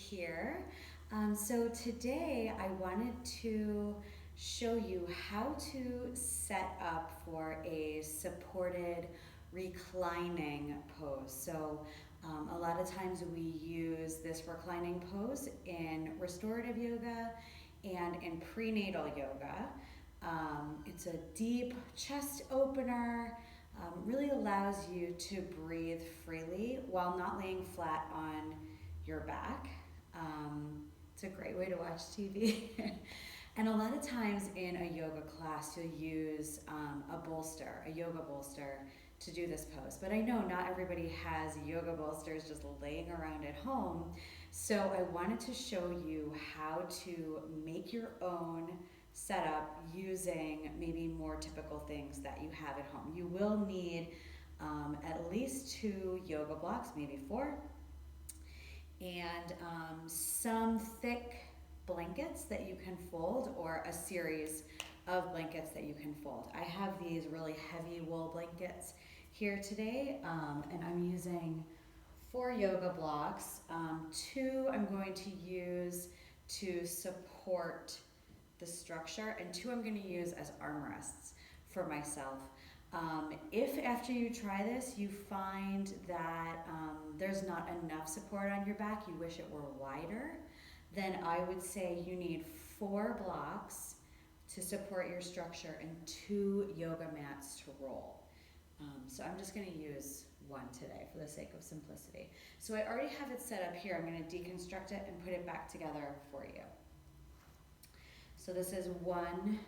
here. So today I wanted to show you how to set up for a supported reclining pose. So a lot of times we use this reclining pose in restorative yoga and in prenatal yoga. It's a deep chest opener, really allows you to breathe freely while not laying flat on your back. It's a great way to watch TV. And a lot of times in a yoga class, you'll use a bolster, a yoga bolster, to do this pose. But I know not everybody has yoga bolsters just laying around at home. So I wanted to show you how to make your own setup using maybe more typical things that you have at home. You will need at least 2 yoga blocks, maybe 4, and some thick blankets that you can fold, or a series of blankets that you can fold. I have these really heavy wool blankets here today, and I'm using 4 yoga blocks. 2 I'm going to use to support the structure, and 2 I'm going to use as armrests for myself. If after you try this you find that there's not enough support on your back, you wish it were wider, then I would say you need 4 blocks to support your structure and 2 yoga mats to roll. So I'm just going to use 1 today for the sake of simplicity. So I already have it set up here. I'm going to deconstruct it and put it back together for you. So this is 1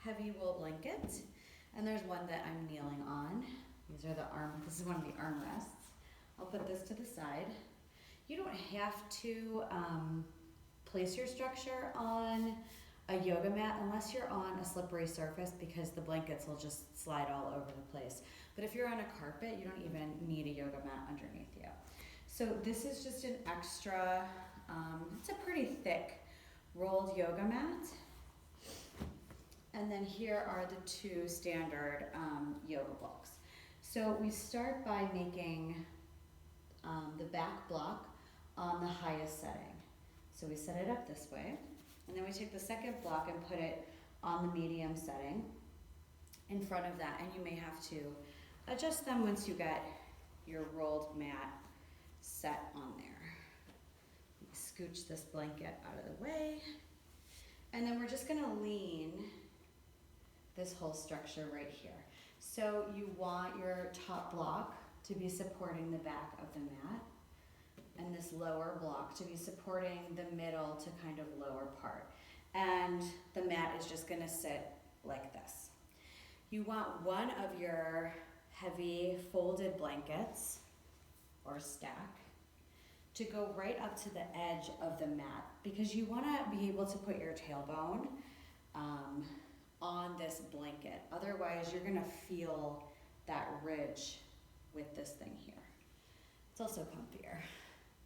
heavy wool blanket, and there's 1 that I'm kneeling on. This is one of the armrests. I'll put this to the side. You don't have to place your structure on a yoga mat unless you're on a slippery surface, because the blankets will just slide all over the place. But if you're on a carpet, you don't even need a yoga mat underneath you. So this is just an extra, it's a pretty thick rolled yoga mat. And then here are the 2 standard yoga blocks. So we start by making the back block on the highest setting. So we set it up this way, and then we take the second block and put it on the medium setting in front of that, and you may have to adjust them once you get your rolled mat set on there. Scooch this blanket out of the way, and then we're just gonna lean this whole structure right here. So you want your top block to be supporting the back of the mat, and this lower block to be supporting the middle to kind of lower part. And the mat is just gonna sit like this. You want 1 of your heavy folded blankets, or stack, to go right up to the edge of the mat, because you wanna be able to put your tailbone on this blanket. Otherwise, you're gonna feel that ridge with this thing here. It's also comfier,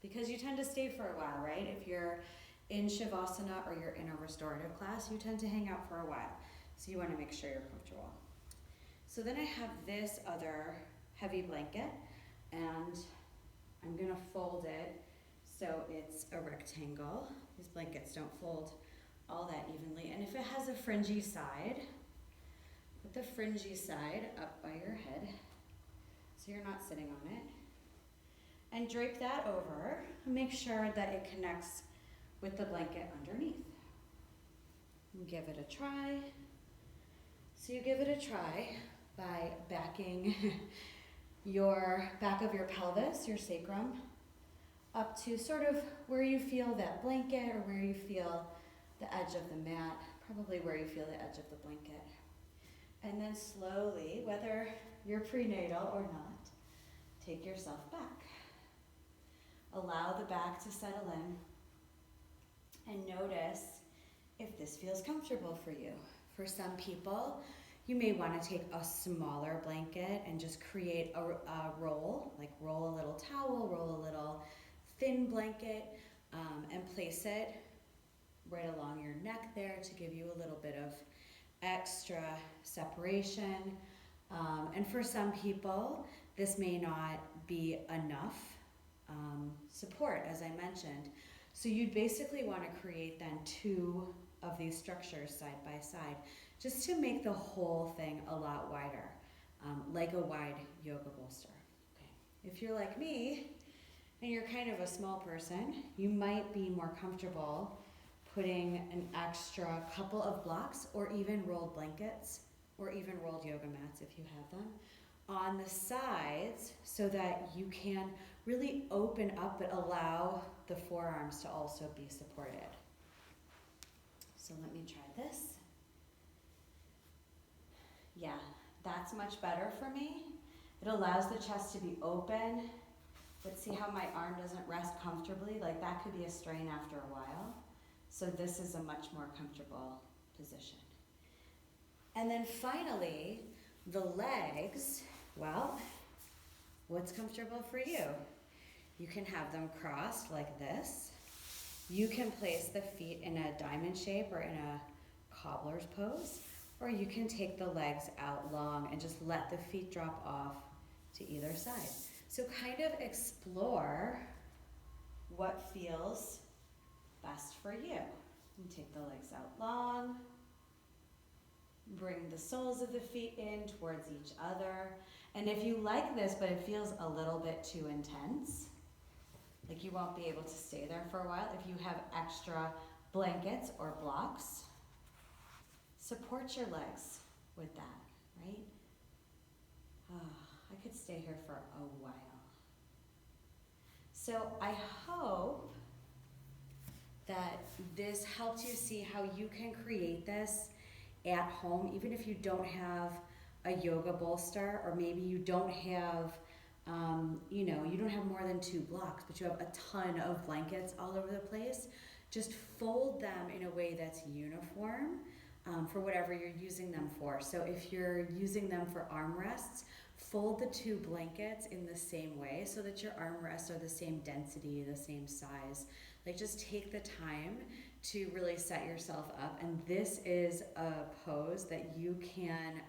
because you tend to stay for a while, right? If you're in Shavasana or you're in a restorative class, you tend to hang out for a while. So you want to make sure you're comfortable. So then I have this other heavy blanket, and I'm going to fold it so it's a rectangle. These blankets don't fold all that evenly. And if it has a fringy side, put the fringy side up by your head so you're not sitting on it. And drape that over and make sure that it connects with the blanket underneath. And give it a try. So you give it a try by backing your back of your pelvis, your sacrum, up to sort of where you feel that blanket, or where you feel the edge of the mat, probably where you feel the edge of the blanket. And then slowly, whether you're prenatal or not, take yourself back. Allow the back to settle in, and notice if this feels comfortable for you. For some people, you may want to take a smaller blanket and just create a roll, like roll a little towel, roll a little thin blanket, and place it right along your neck there to give you a little bit of extra separation. And for some people, this may not be enough support, as I mentioned. So you'd basically want to create then two of these structures side by side, just to make the whole thing a lot wider, like a wide yoga bolster. Okay. If you're like me, and you're kind of a small person, you might be more comfortable putting an extra couple of blocks or even rolled blankets or even rolled yoga mats if you have them on the sides so that you can really open up but allow the forearms to also be supported. So let me try this. Yeah, that's much better for me. It allows the chest to be open, but see how my arm doesn't rest comfortably? Like that could be a strain after a while. So this is a much more comfortable position. And then finally, the legs, well, what's comfortable for you? You can have them crossed like this. You can place the feet in a diamond shape or in a cobbler's pose, or you can take the legs out long and just let the feet drop off to either side. So kind of explore what feels best for you. And take the legs out long. Bring the soles of the feet in towards each other. And if you like this, but it feels a little bit too intense, like you won't be able to stay there for a while, if you have extra blankets or blocks, support your legs with that, right? I could stay here for a while. So I hope that this helped you see how you can create this at home, even if you don't have a yoga bolster, or maybe you don't have, you don't have more than 2 blocks, but you have a ton of blankets all over the place. Just fold them in a way that's uniform for whatever you're using them for. So if you're using them for armrests, fold the 2 blankets in the same way so that your armrests are the same density, the same size. Like just take the time to really set yourself up. And this is a pose that you can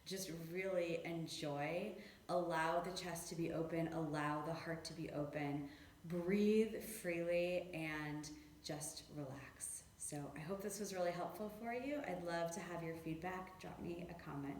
just really enjoy. Allow the chest to be open, allow the heart to be open. Breathe freely and just relax. So I hope this was really helpful for you. I'd love to have your feedback. Drop me a comment.